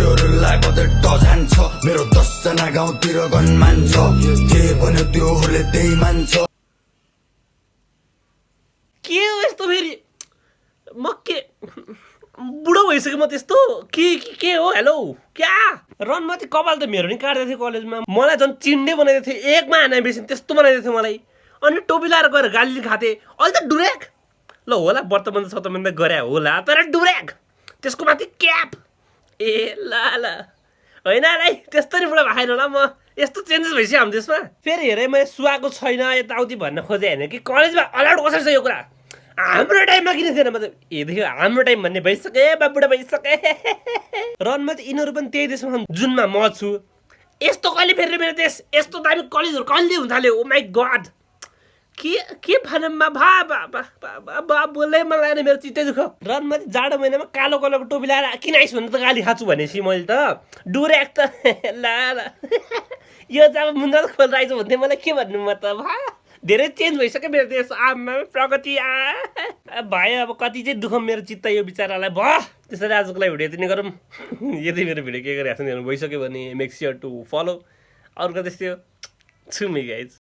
त्योहरूलाई बदे टझान्छ मेरो 10 जना गाउँतिर गनमान छ जे भन्यो त्योहरूले त्यही मान्छ के हो यस्तो फेरि म के बुढो भइसक्यो म त्यस्तो के हो हेलो क्या रनमती कपाल त मेरो नि काट्दै थियो कलेजमा मलाई झन् चिन्डे बनाइदिएको थियो एकमा हाना बेसी त्यस्तो बनाइदिएको थियो मलाई अनि टोपी लाएर गएर गाली खाथे अहिले त डुरेक ल होला वर्तमान सतमान त गरे होला तर डुरेक त्यसको माथि क्याप ए ल होइन है त्यस्तो नि बुढा भएन होला म यस्तो चेन्जेस भइसक्यो हाम्रो देशमा फेरि हेरेँ मैले सुहाएको छैन यताउति भन्न खोजेँ होइन कि कलेजमा अलाउड कसरी छ यो कुरा हाम्रो टाइममा किन थिएन मतलब देखियो हाम्रो टाइम भन्ने भइसके बुढा भइसके रनमा चाहिँ यिनीहरू पनि त्यही देशमा जुनमा म छु यस्तो कहिले फेरि मेरो देश यस्तो दामी कलेजहरू कहिले हुन थाल्यो ओ माई गड के भनौँ बा बोल्दै मन लागेन मेरो चित्तै दुःख रनमा चाहिँ जाडो महिनामा कालो कलरको टोपी लगाएर किन आइस भने त गाली खान्छु भनेपछि मैले त डुरेक त ल यो जब मुन्दा त खोलेर आइज भन्थेँ मलाई के भन्नु म त भा धेरै चेन्ज भइसक्यो मेरो देश आमा प्रगति भयो अब कति चाहिँ दुःख मेरो चित्त यो बिचरालाई भयो त्यसरी आजको लागि भिडियो यति नै गरौँ यदि मेरो भिडियो के गरिरहेको छ भने भइसक्यो भने मेक स्योर टु फलो अरूको त्यस्तै छु मी गाइज